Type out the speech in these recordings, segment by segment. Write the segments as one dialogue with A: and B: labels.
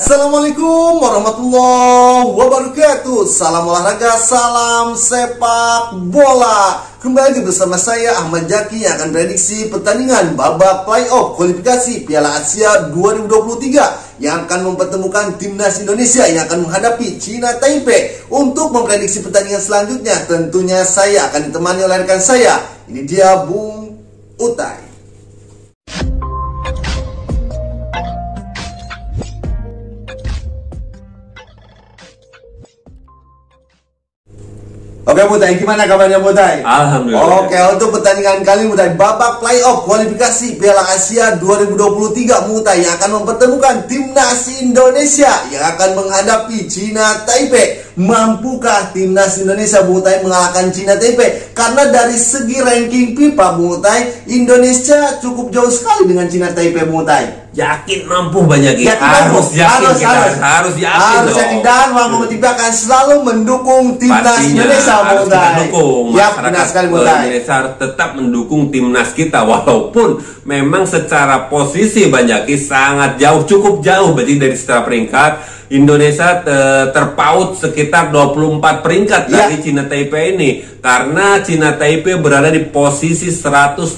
A: Assalamualaikum warahmatullahi wabarakatuh. Salam olahraga, salam sepak bola. Kembali bersama saya Ahmad Jaki yang akan prediksi pertandingan babak playoff kualifikasi Piala Asia 2023 yang akan mempertemukan timnas Indonesia yang akan menghadapi China Taipei. Untuk memprediksi pertandingan selanjutnya, tentunya saya akan ditemani oleh rekan saya. Ini dia Bung Utai. Oke Mutai, gimana kabarnya Mutai?
B: Alhamdulillah.
A: Oke, untuk pertandingan kali Mutai, babak playoff kualifikasi Piala Asia 2023 Mutai yang akan mempertemukan timnas Indonesia yang akan menghadapi China Taipei. Mampukah timnas Indonesia Mutai mengalahkan China Taipei? Karena dari segi ranking FIFA Mutai, Indonesia cukup jauh sekali dengan China Taipei Mutai.
B: Yakin mampu banyak ya.
A: Harus yakin dan Bang TV akan selalu mendukung timnas Indonesia Mutai.
B: Ya, benar sekali Indonesia tetap mendukung timnas kita walaupun memang secara posisi banyak sangat jauh, cukup jauh berarti dari secara peringkat. Indonesia terpaut sekitar 24 peringkat dari China Taipei ini karena China Taipei berada di posisi 151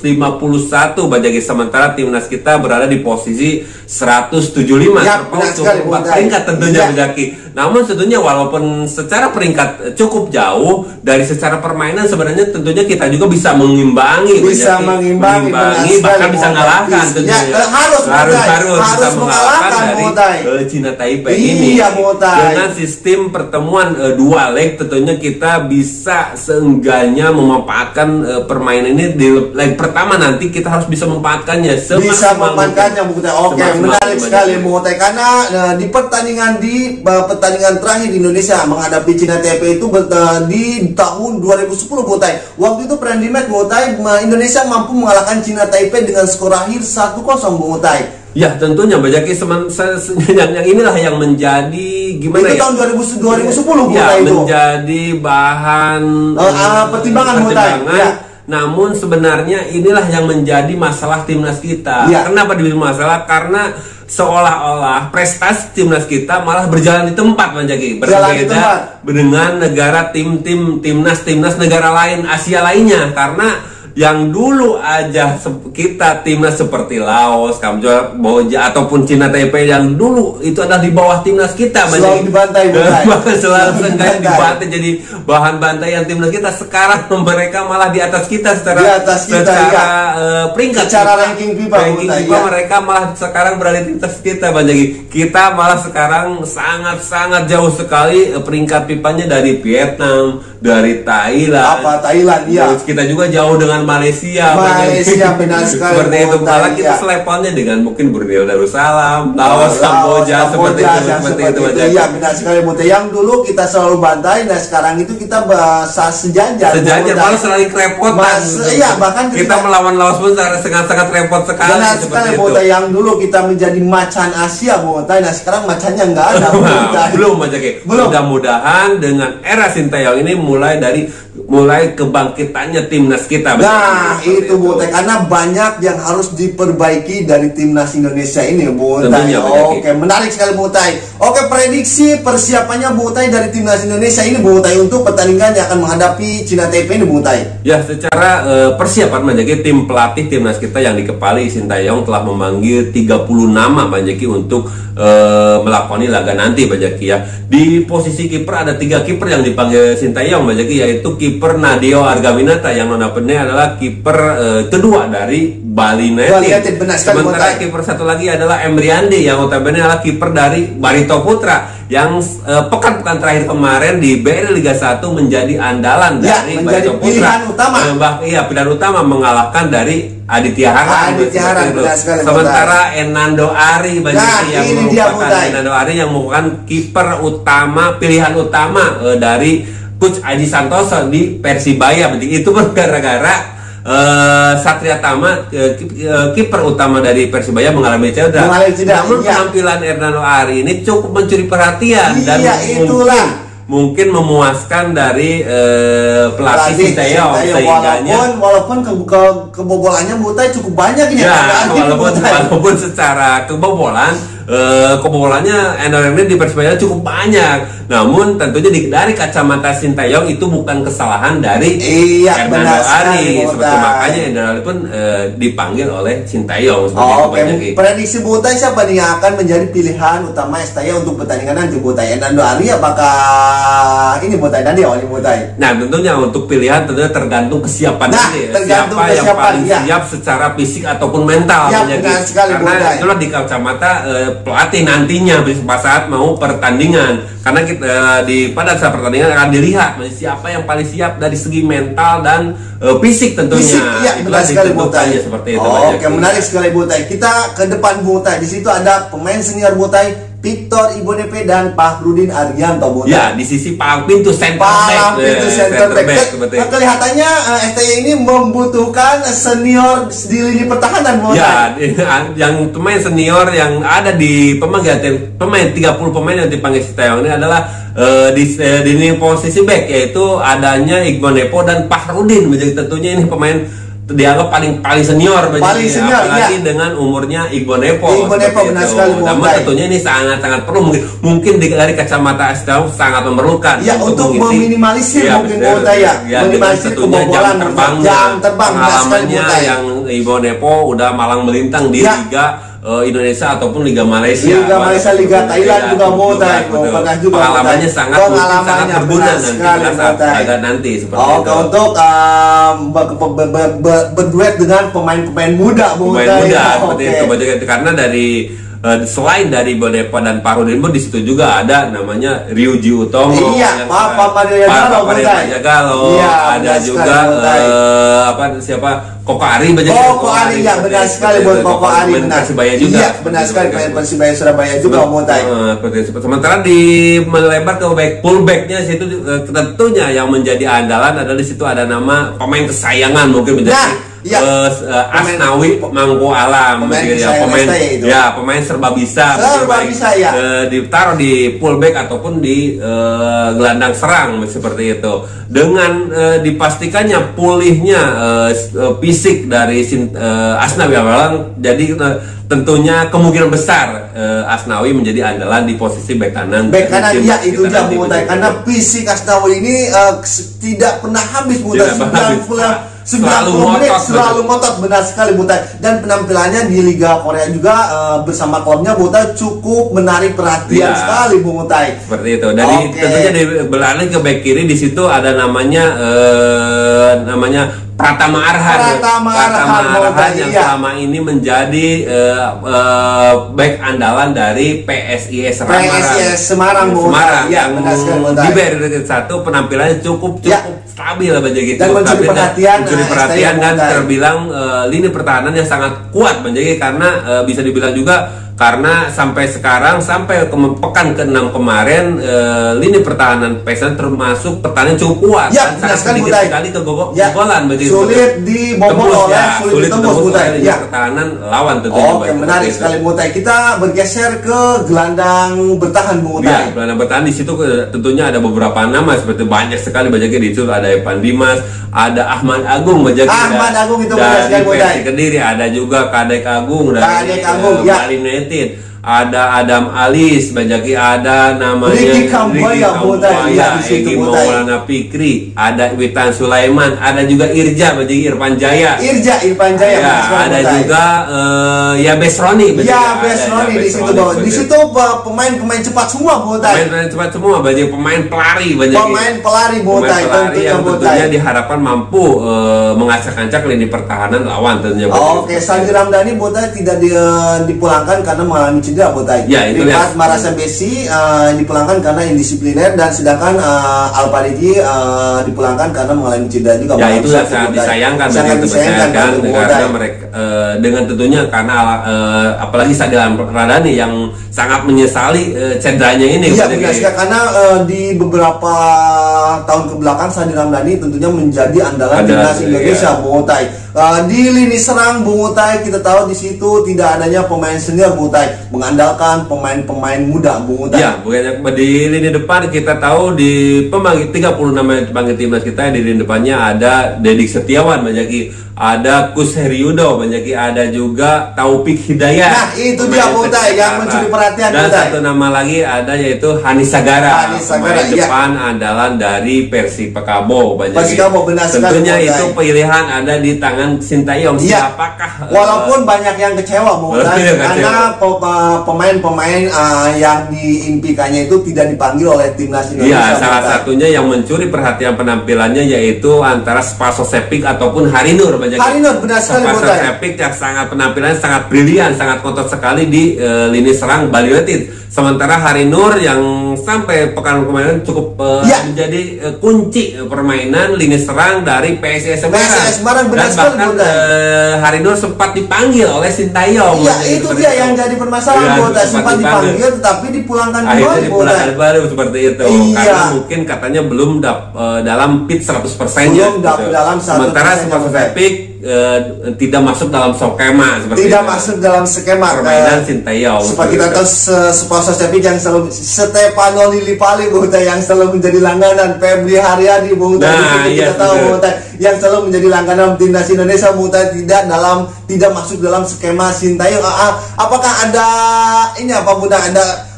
B: Bajaki, sementara timnas kita berada di posisi 175 terpaut 24 peringkat tentunya Bajaki. Namun tentunya walaupun secara peringkat cukup jauh dari secara permainan sebenarnya tentunya kita juga bisa mengimbangi bahkan bisa mengalahkan tentunya harus mengalahkan dari China Taipei ini. Dengan sistem pertemuan dua leg tentunya kita bisa seenggaknya memanfaatkan permainan ini di leg pertama, nanti kita harus bisa memanfaatkannya Oke,
A: menarik sekali Mutai karena di pertandingan terakhir Indonesia menghadapi China Taipei itu di tahun 2010 Mutai. Waktu itu friendly match Mutai, Indonesia mampu mengalahkan China Taipei dengan skor akhir 1-0 Mutai.
B: Ya tentunya Bajaki, yang inilah yang menjadi gimana
A: itu tahun 2010
B: ya, itu menjadi bahan
A: pertimbangan ya.
B: Namun sebenarnya inilah yang menjadi masalah timnas kita. Kenapa dibilang masalah? Karena seolah-olah prestasi timnas kita malah berjalan di tempat Bajaki, berbeda dengan negara timnas negara lain Asia lainnya. Karena yang dulu aja kita timnas seperti Laos, Kamboja ataupun China Taipei yang dulu itu adalah di bawah timnas kita,
A: selalu dibantai,
B: selalu dibantai jadi bahan bantaian timnas kita. Sekarang mereka malah di atas kita secara peringkat,
A: secara ranking FIFA
B: mereka malah sekarang berada di atas kita Bajaki. Kita malah sekarang sangat jauh sekali peringkat FIFA-nya dari Vietnam, dari Thailand. Kita juga jauh dengan Malaysia
A: benar sekali
B: seperti itu. Malah kita selevelnya dengan mungkin Brunei Darussalam, Laos, Kamboja seperti itu.
A: Iya, benar sekali Mutai. Yang dulu kita selalu bantai, nah sekarang itu kita sejajar
B: malah selalu kerepotan.
A: Bahkan
B: kita melawan Laos pun sangat repot sekali.
A: Benar sekali Mutai. Yang dulu kita menjadi macan Asia Mutai, nah sekarang macannya nggak ada
B: belum Bajaki. Mudah-mudahan dengan era Sintayong ini mulai kebangkitannya timnas kita.
A: Nah itu Mutai, karena banyak yang harus diperbaiki dari timnas Indonesia ini Mutai. Oke, menarik sekali Mutai. Oke, prediksi persiapannya Mutai dari timnas Indonesia ini Mutai untuk pertandingan yang akan menghadapi China Taipei ini Mutai.
B: Ya, secara persiapan Bajaki, tim pelatih timnas kita yang dikepali Sintayong telah memanggil 30 nama Bajaki untuk melakoni laga nanti Bajaki ya. Di posisi kiper ada 3 kiper yang dipanggil Sintayong Bajaki, yaitu kiper Nadeo Argaminata yang notabene adalah kiper kedua dari Bali United. Sementara kiper satu lagi adalah Emriandi yang notabene adalah kiper dari Barito Putra yang pekan terakhir kemarin di BRI Liga 1 menjadi andalan dari Barito Putra. Pilihan utama mengalahkan dari Aditya Hara. Sementara Enando Ari yang merupakan kiper utama, pilihan utama dari Coach Aji Santoso di Persibaya. Itu pun gara-gara Satria Tama, kiper utama dari Persibaya mengalami cedera. Namun penampilan Hernando Ari ini cukup mencuri perhatian dan mungkin memuaskan dari pelatih Sintayong, sehingganya
A: walaupun kebobolannya Mutai cukup banyak ini.
B: Walaupun secara kebobolan kebobolannya Endor ini di Persebaya cukup banyak. Namun tentunya dari kacamata Sintayong itu bukan kesalahan dari Fernando Ari. Seperti makanya Endor Ari pun dipanggil oleh Sintayong.
A: Oke. Prediksi Butai siapa nih yang akan menjadi pilihan utama STY untuk pertandingan nanti Butai? Fernando Ari apakah ini Butai nanti ini Butai?
B: Nah, tentunya untuk pilihan tentunya tergantung kesiapan siapa yang paling siap secara fisik ataupun mental. Karena itulah di kacamata pelatih nantinya pada saat mau pertandingan. Karena kita pada saat pertandingan akan dilihat siapa yang paling siap dari segi mental dan fisik tentunya.
A: Benar sekali Butai.
B: Seperti itu.
A: Oke, menarik sekali Butai. Kita ke depan Butai. Di situ ada pemain senior Butai, Victor Ibonepe dan Fahrudin Arianto Butai.
B: Ya, di sisi palang pintu center back.
A: Kelihatannya STY ini membutuhkan senior di lini pertahanan Butai.
B: Ya, yang pemain senior yang ada di pemain 30 pemain yang dipanggil Sintayong ini adalah di posisi back, yaitu adanya Ibonepe dan Fahrudin. Jadi tentunya ini pemain dianggap paling senior, apalagi dengan umurnya Ibonepe
A: benar sekali.
B: Namun tentunya ini sangat perlu, mungkin dari kacamata STY sangat memerlukan
A: untuk meminimalisir mungkin meminimalisir kebobolan jam terbang
B: pengalamannya yang Ibonepe udah malang melintang di Liga Indonesia ataupun Liga Malaysia,
A: Liga Thailand juga Butai.
B: Pengalamannya sangat berguna nanti seperti itu.
A: Untuk berduet dengan pemain-pemain muda
B: seperti itu. Karena dari selain dari Ibonepe dan Fahrudin pun di situ juga ada namanya Ryuji Utomo,
A: Papa
B: Jagalo, ada juga siapa Koko Ari,
A: benar sekali buat Koko Ari,
B: Persibaya juga.
A: Iya, benar sekali pemain Persibaya Surabaya juga Butai.
B: Sementara di melebar ke fullbacknya situ tentunya yang menjadi andalan adalah di situ ada nama pemain kesayangan mungkin menjadi Asnawi Mangko Alam, pemain serba bisa, ditaruh di fullback ataupun di gelandang serang seperti itu. Dengan dipastikannya pulihnya fisik dari Asnawi Alam, jadi tentunya kemungkinan besar Asnawi menjadi andalan di posisi bek kanan.
A: Bek kanan itu dia Butai, karena fisik Asnawi ini tidak pernah habis Butai. Selalu ngotot, benar sekali Butai. Dan penampilannya di Liga Korea juga bersama klubnya Butai cukup menarik perhatian sekali Butai.
B: Seperti itu. Dan tentunya beralih ke bek kiri, di situ ada namanya Pratama Arhan yang selama ini menjadi back andalan dari PSIS
A: Semarang.
B: Yang di periode 1 penampilannya cukup stabil
A: dan mencuri
B: perhatian dan terbilang lini pertahanan yang sangat kuat menjadi, karena bisa dibilang juga karena sampai sekarang, sampai pekan ke-6 kemarin, lini pertahanan PSN termasuk pertahanan cukup kuat,
A: sangat sedikit sekali
B: kegagalan,
A: sulit dibobol sulit ditembus Butai.
B: Pertahanan lawan tentunya.
A: Oke, menarik sekali Butai. Kita bergeser ke gelandang bertahan Butai.
B: Gelandang bertahan di situ tentunya ada beberapa nama, seperti banyak sekali di situ ada Evan Dimas, ada Ahmad Agung itu dari PSI Kediri, ada juga Kadek Agung dari Bali United, ada Adam Alis, ada namanya
A: Ricky Kamboya,
B: Egi Maulana Fikri, ada Witan Sulaiman, ada juga Irfan Jaya, ada juga Besroni di situ pemain
A: cepat semua
B: pemain pelari
A: tentunya
B: tentunya diharapkan mampu mengacak-acak lini pertahanan lawan tentunya.
A: Oke, Sandi Ramdhani tidak dipulangkan karena mengalami cedera Butai. Rifat Marasa Besi dipulangkan karena indisipliner, dan sedangkan Alparigi dipulangkan karena mengalami cedera juga.
B: Itu sangat disayangkan karena mereka dengan tentunya karena apalagi Sandi Ramdhani yang sangat menyesali cederanya ini.
A: Karena di beberapa tahun kebelakang Sandi Ramdhani tentunya menjadi andalan timnas Indonesia,
B: iya.
A: Bung Utai. Di lini serang Bung Utai kita tahu di situ tidak adanya pemain senior, Bung Utai, mengandalkan pemain-pemain muda, Bung Utai.
B: Ya, di lini depan kita tahu di pemanggil 30 nama pemanggil timnas kita, di lini depannya ada Dedik Setiawan, Manjaki, ada Kus Heriudo, Manjaki, ada juga Taufik Hidayat.
A: Nah, itu dia Bung Utai yang mencuri perhatian.
B: Dan satu nama lagi ada yaitu Hanis Sagara. Pemain
A: iya.
B: depan andalan dari Persikabo,
A: Persikabo, benar sekali.
B: Tentunya itu pilihan ada di tangan Sintayong.
A: Ya.
B: Siapakah?
A: Walaupun banyak yang kecewa, Bung Utai, karena pemain-pemain yang diimpikannya itu tidak dipanggil oleh timnas Indonesia.
B: Iya, salah satunya yang mencuri perhatian penampilannya yaitu antara Spaso Sepik ataupun Harinur.
A: Harinur, benar sekali.
B: Spaso Sepik yang sangat penampilannya sangat brilian, sangat kotor sekali di lini serang Bali United. Sementara Harinur yang sampai pekan kemarin cukup menjadi kunci permainan lini serang dari PSIS Semarang. Dan bahkan Harinur sempat dipanggil oleh Sintayong.
A: Iya, itu dia yang jadi permasalahan. Sempat dipanggil tetapi dipulangkan
B: baru seperti itu. Karena mungkin katanya belum dalam fit 100%.
A: Belum dalam 100%.
B: Sementara Spaso Sepik tidak masuk dalam skema seperti
A: tidak itu. Masuk dalam skema
B: permainan Sintayong.
A: Seperti kita tahu Spaso Sepik yang selalu Stefano Lillipali, Bung Utai, yang selalu menjadi langganan, Febri Haryadi, Bung Utai, kita tahu Bung Utai, yang selalu menjadi langganan timnas Indonesia, Bung Utai, tidak masuk dalam skema Sintayong. Apakah ada ini apa Bung Utai, ada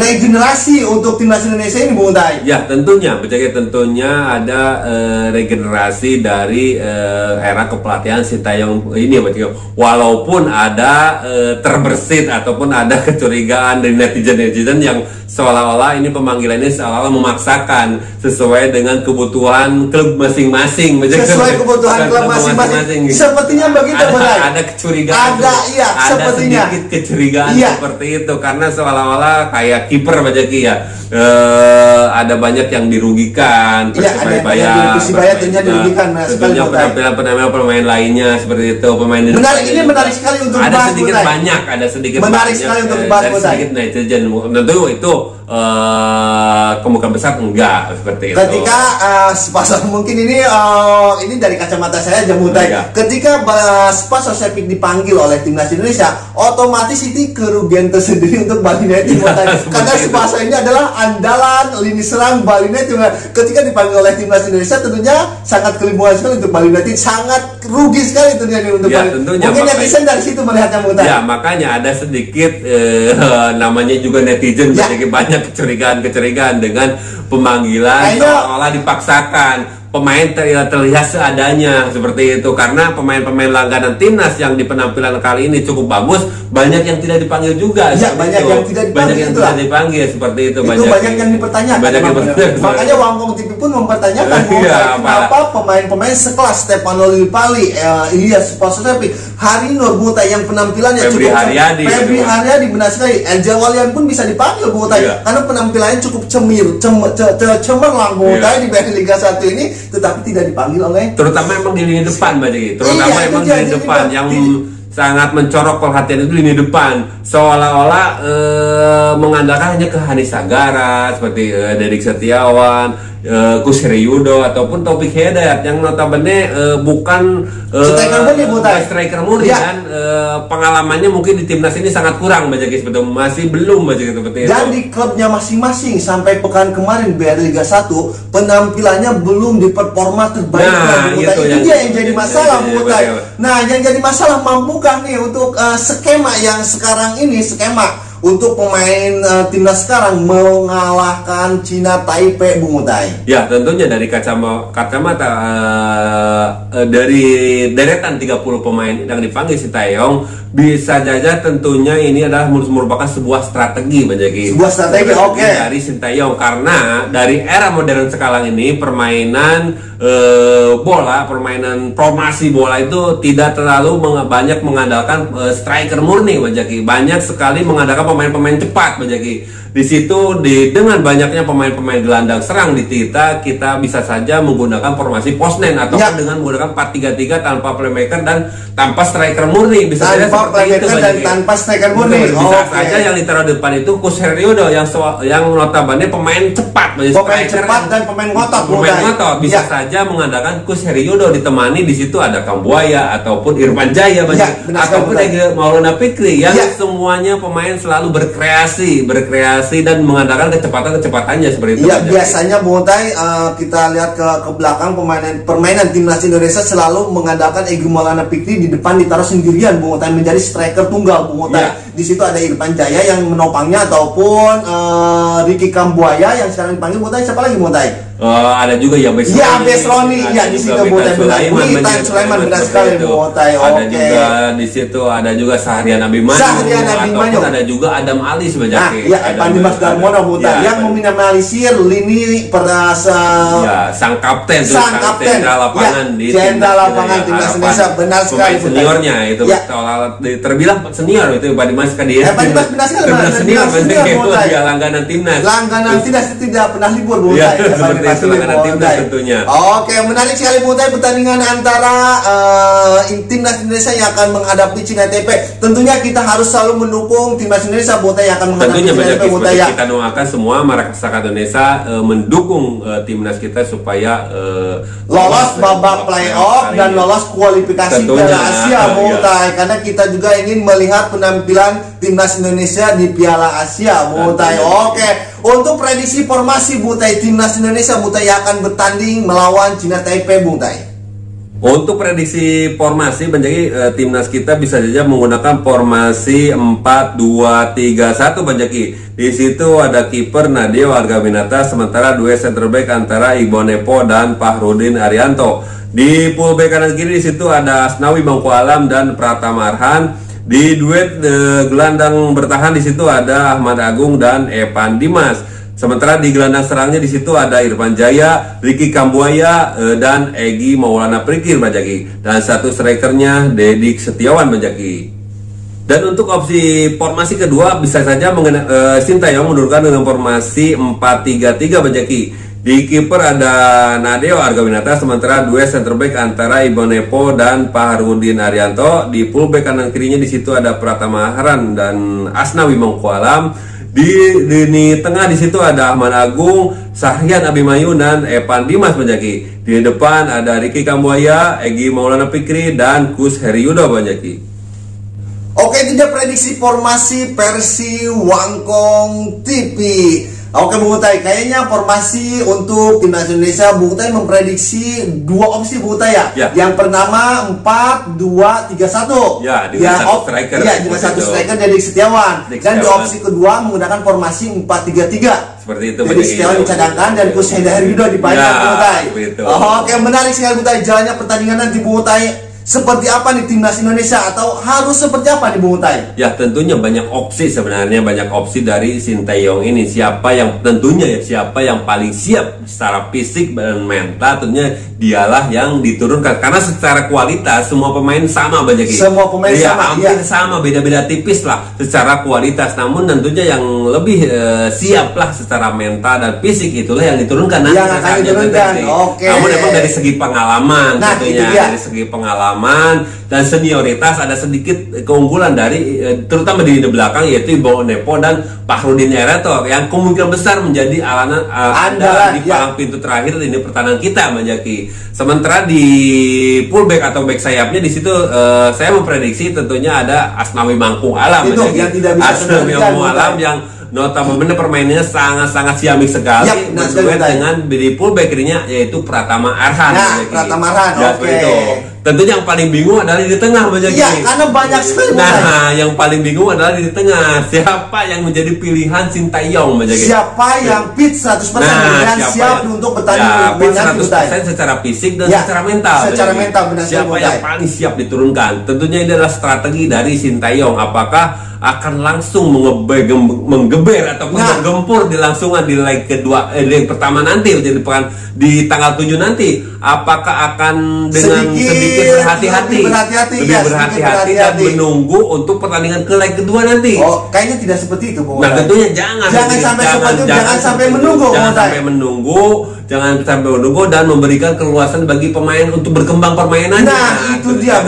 A: regenerasi untuk timnas Indonesia ini, Bung Utai?
B: Ya, tentunya ada regenerasi dari era kepelatihan Sintayong ini, walaupun ada terbersit ataupun ada kecurigaan dari netizen yang seolah-olah ini pemanggilannya seolah-olah memaksakan sesuai dengan kebutuhan klub masing-masing.
A: Sesuai kebutuhan klub masing-masing. Sepertinya begitu, Bung Utai.
B: Ada kecurigaan. Ada sedikit kecurigaan seperti itu karena seolah-olah kayak kiper Bajaki ya, ada banyak yang dirugikan.
A: Persibaya dirugikan.
B: Tentunya penampilan pemain lainnya seperti itu.
A: Ini menarik sekali untuk
B: ada sedikit
A: menarik sekali untuk dibahas,
B: sedikit netizen. Tentu itu kemungkinan besar enggak seperti itu.
A: Ketika Spaso mungkin ini dari kacamata saya aja, Bung Utai. Ketika Spaso Sepik dipanggil oleh timnas Indonesia, otomatis itu kerugian tersendiri untuk Bali United. Karena Spaso ini adalah andalan lini serang Bali United. Ketika dipanggil oleh timnas Indonesia, tentunya sangat kelimuan sekali untuk Bali United, sangat rugi sekali tentunya untuk Bali. Mungkin netizen dari situ melihatnya, Bung Utai.
B: Ya, makanya ada sedikit namanya juga netizen banyak kecurigaan dengan pemanggilan seolah dipaksakan. Pemain terlihat seadanya seperti itu karena pemain-pemain langganan timnas yang di penampilan kali ini cukup bagus, banyak yang tidak dipanggil juga.
A: Ya, banyak yang tidak
B: dipanggil seperti itu.
A: Banyak yang dipertanyakan. Makanya Wangkong TV pun mempertanyakan kenapa pemain-pemain sekelas Stefano Lillipali, Ilyas Spaso Sepik, Harinur, Bung Utai, yang penampilannya
B: Febri
A: cukup
B: Haryadi
A: benar sekali. Angel Walian pun bisa dipanggil, Bung Utai, karena penampilannya cukup cemerlang, Bung Utai, di Liga 1 ini, tetapi tidak dipanggil oleh,
B: terutama emang di lini depan, terutama emang di lini depan yang sangat mencorok perhatian itu lini depan, seolah-olah mengandalkan hanya ke Hanis Sagara seperti Dedik Setiawan, Kus Heriudo ataupun Taufik Hidayat yang notabene bukan striker murni dan pengalamannya mungkin di timnas ini sangat kurang masih belum seperti itu.
A: Dan di klubnya masing-masing sampai pekan kemarin BRI Liga 1 penampilannya belum di performa terbaik. Itu dia yang jadi masalah, Bung Utai. Nah, yang jadi masalah mampukah nih untuk skema yang sekarang ini, skema untuk pemain timnas sekarang mengalahkan Cina Taipei, Bung Utai?
B: Ya, tentunya dari kacamata dari deretan 30 pemain yang dipanggil Sintayong, bisa saja tentunya ini adalah merupakan sebuah strategi,
A: Sebuah strategi, oke.
B: Dari Sintayong, karena dari era modern sekarang ini permainan permainan formasi bola itu tidak terlalu banyak mengandalkan striker murni, banyak sekali mengandalkan pemain-pemain cepat Bajaki. Di situ dengan banyaknya pemain-pemain gelandang serang di kita bisa saja menggunakan formasi postman ataupun dengan menggunakan 4-3-3 tanpa playmaker dan tanpa striker murni. Bisa saja seperti itu
A: dan tanpa striker murni.
B: Bisa saja yang ditaruh depan itu Kus Heriodo yang notabene pemain cepat,
A: pemain cepat dan pemain ngotot.
B: Bisa saja mengandalkan Kus Heriodo ditemani di situ ada Kambuaya ataupun Irfan Jaya ataupun Maulana Fikri yang semuanya pemain selalu berkreasi dan mengandalkan kecepatannya seperti itu.
A: Iya, biasanya Bung Utai kita lihat ke belakang permainan timnas Indonesia selalu mengandalkan Egy Maulana Fikri di depan ditaruh sendirian Bung Utai menjadi striker tunggal Bung Utai. Di situ ada Irfan Jaya yang menopangnya ataupun Ricky Kambuaya yang sekarang dipanggil Bung Utai. Siapa lagi Bung Utai?
B: Ada juga ya Besroni.
A: Ya Besroni, ya di situ Bung Utai Sulaiman benar sekali Bung Utai.
B: Ada juga di situ ada juga Sahrian Abimanyu. Ataupun ada juga Adam Ali sebenarnya.
A: Dimas Darmono Bung Utai yang meminimalisir lini
B: sang kapten jenderal lapangan di
A: timnas Indonesia. Benar sekali
B: seniornya itu terbilang senior itu Pak Dimas Kadies.
A: Benar senior
B: langganan timnas
A: tidak pernah libur Bung Utai.
B: Seperti itu langganan timnas tentunya.
A: Oke, menarik sekali Bung Utai pertandingan antara timnas Indonesia yang akan menghadapi Cina Taipei. Tentunya kita harus selalu mendukung timnas Indonesia Bung Utai yang akan menghadapi Cina Taipei.
B: Kita doakan semua masyarakat Indonesia mendukung timnas kita supaya
A: lolos babak playoff dan lolos kualifikasi Piala Asia Bung Utai. Karena kita juga ingin melihat penampilan timnas Indonesia di Piala Asia Bung Utai. Oke, untuk prediksi formasi Bung Utai timnas Indonesia Bung Utai akan bertanding melawan Cina Taipei Bung Utai.
B: Untuk prediksi formasi Banjaki, timnas kita bisa saja menggunakan formasi 4-2-3-1 Banjaki. Di situ ada kiper Nadeo Argaminata, sementara dua center back antara Iqbal Nepo dan Fahrudin Arianto. Di pool back kanan kiri di situ ada Asnawi Bangku Alam dan Pratama Arhan. Di duet gelandang bertahan di situ ada Ahmad Agung dan Evan Dimas. Sementara di gelandang serangnya di situ ada Irfan Jaya, Ricky Kambuaya dan Egy Maulana Fikri Bajaki. Dan satu strikernya Dedik Setiawan Bajaki. Dan untuk opsi formasi kedua bisa saja Sintayong menurunkan dengan formasi 4-3-3 Bajaki. Di kiper ada Nadeo Argawinata, sementara dua center back antara Iqbal Nepo dan Fahrudin Arianto. Di full back kanan kirinya di situ ada Pratama Haran dan Asnawi Bangku Alam. Di lini tengah di situ ada Ahmad Agung, Sahrian Abimanyu dan Evan Dimas Banjaki. Di depan ada Ricky Kambuaya, Egy Maulana Fikri dan Kus Heriodo Banjaki.
A: Oke, tidak prediksi formasi versi Wangkong TV. Oke Bung Utai, kayaknya formasi untuk timnas Indonesia Bung Utai memprediksi dua opsi Bung Utai ya. Yang pertama 4-2-3-1.
B: Dengan satu striker.
A: Dengan satu striker Dedik Setiawan. Dan di opsi kedua menggunakan formasi 4-3-3.
B: Seperti itu.
A: Dedik Setiawan dicadangkan dan Kus Heriodo dipanjang Bung Utai. Oke, menarik sekali Bung Utai. Jalannya pertandingan nanti Bung Utai. Seperti apa nih timnas Indonesia atau harus seperti apa nih Bung Utai?
B: Ya tentunya banyak opsi sebenarnya, banyak opsi dari Sintayong ini. Siapa yang paling siap secara fisik dan mental, tentunya dialah yang diturunkan. Karena secara kualitas semua pemain sama banyak.
A: Semua pemain sama,
B: hampir sama, beda-beda tipis lah secara kualitas. Namun tentunya yang lebih siap lah secara mental dan fisik itulah yang diturunkan nanti.
A: Yang akan diturunkan. Oke.
B: Namun memang dari segi pengalaman, dari segi pengalaman dan senioritas ada sedikit keunggulan dari terutama di belakang yaitu Iqbal Nepo dan Fahrudin Arianto yang kemungkinan besar menjadi andalan di palang pintu terakhir ini pertahanan kita Banjaki. Sementara di fullback atau back sayapnya di situ saya memprediksi tentunya ada Asnawi Bangku Alam Asnawi Bangku Alam yang notabene permainannya sangat-sangat ciamik sekali berduet dengan di fullback kirinya yaitu Pratama Arhan.
A: Pratama Arhan. Oke.
B: Tentunya yang paling bingung adalah di tengah Banjaki.
A: Iya, karena banyak sekali.
B: Yang paling bingung adalah di tengah. Siapa yang menjadi pilihan Sintayong Banjaki?
A: Siapa yang fit 100% dan siap untuk bertanding
B: fit 100% secara fisik dan secara mental.
A: Secara mental benar.
B: Siapa yang paling siap diturunkan? Tentunya ini adalah strategi dari Sintayong. Apakah akan langsung menggeber atau menggempur di langsungan di leg kedua, leg pertama nanti di tanggal 7 nanti? Apakah akan dengan sedikit sedikit berhati-hati,
A: lebih berhati-hati
B: dan menunggu untuk pertandingan ke leg kedua nanti.
A: Oh, kayaknya tidak seperti itu, Bung.
B: Nah, tentunya jangan sampai menunggu dan memberikan keluasan bagi pemain untuk berkembang permainannya.
A: Nah, itu dia,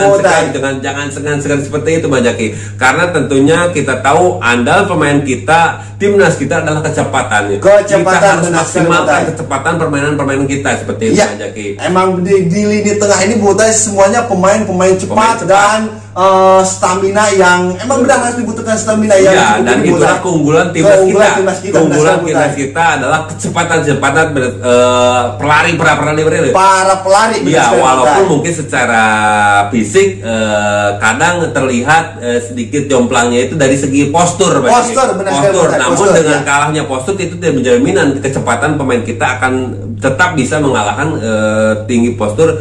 B: jangan segan-segan seperti itu, Bang Jaki. Karena tentunya kita tahu andal pemain kita, timnas kita adalah kecepatannya. Kita harus maksimalkan kecepatan permainan kita seperti itu, Bang Jaki.
A: Emang di lini tengah ini Botai semuanya pemain cepat dan stamina yang emang benar harus dibutuhkan stamina yang
B: dan itulah keunggulan timnas kita. Keunggulan timnas kita adalah kecepatan para pelari. Ya, walaupun mungkin secara fisik kadang terlihat sedikit jomplangnya itu dari segi postur. Namun dengan kalahnya postur itu tidak menjaminan kecepatan pemain kita akan tetap bisa mengalahkan tinggi postur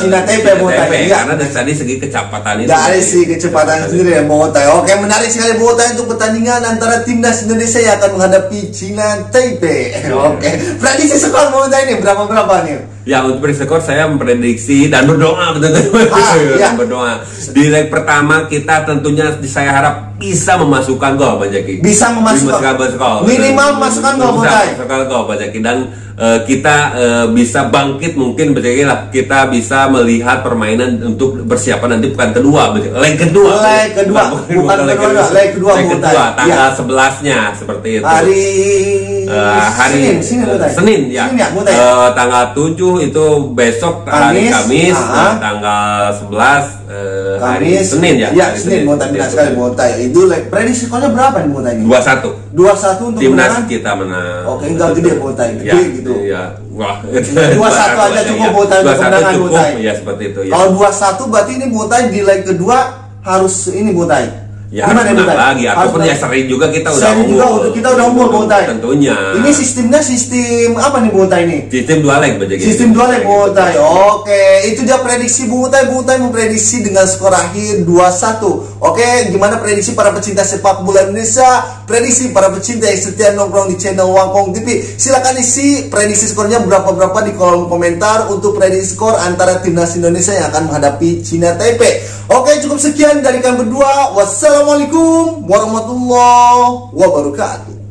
A: Cina Taipei
B: karena dari segi kecepatan itu.
A: Dari segi kecepatan sendiri ya, Botai. Oke, menarik sekali Botai untuk pertandingan antara timnas Indonesia yang akan menghadapi Cina Taipei. Oke, prediksi skor Botai ini berapa nih?
B: Ya, untuk prediksi skor saya memprediksi dan berdoa berdoa. Di leg pertama kita tentunya saya harap bisa memasukkan gol, Pak Jaki.
A: Bisa memasukkan gol. Minimal memasukkan gol, Botai.
B: Pak Jaki, dan kita bisa bangkit mungkin berarti lah kita bisa melihat permainan untuk persiapan nanti pekan kedua, leg kedua tanggal 11-nya seperti itu. hari Senin ya. Tanggal 7 itu besok hari Kamis, tanggal 11 hari Senin ya.
A: Ya, Senin Botai sekali Botai. Itu prediksi skornya berapa nih Botai ini?
B: 2-1.
A: 2-1 untuk
B: timnas kita menang.
A: Oke, enggak gede Botai, gede gitu.
B: Iya. Wah,
A: 2-1 aja cukup Botai untuk kemenangan Botai.
B: Ya, seperti itu ya.
A: Kalau 2-1 berarti ini Botai di leg kedua harus ini Botai.
B: Ya, harus menang lagi, ataupun ya seri juga kita udah unggul.
A: Kita udah unggul Botai.
B: Tentunya.
A: Ini sistemnya sistem apa nih Botai ini?
B: Sistem 2 leg Botai.
A: Sistem 2 leg Botai. Oke, itu dia prediksi Botai. Botai memprediksi dengan skor akhir 2-1. Oke, gimana prediksi para pecinta sepak bola Indonesia? Prediksi para pecinta yang setia nongkrong di channel Wangkong TV. Silakan isi prediksi skornya berapa di kolom komentar untuk prediksi skor antara timnas Indonesia yang akan menghadapi Cina Taipei. Oke, cukup sekian dari kami berdua. Wassalamualaikum warahmatullahi wabarakatuh.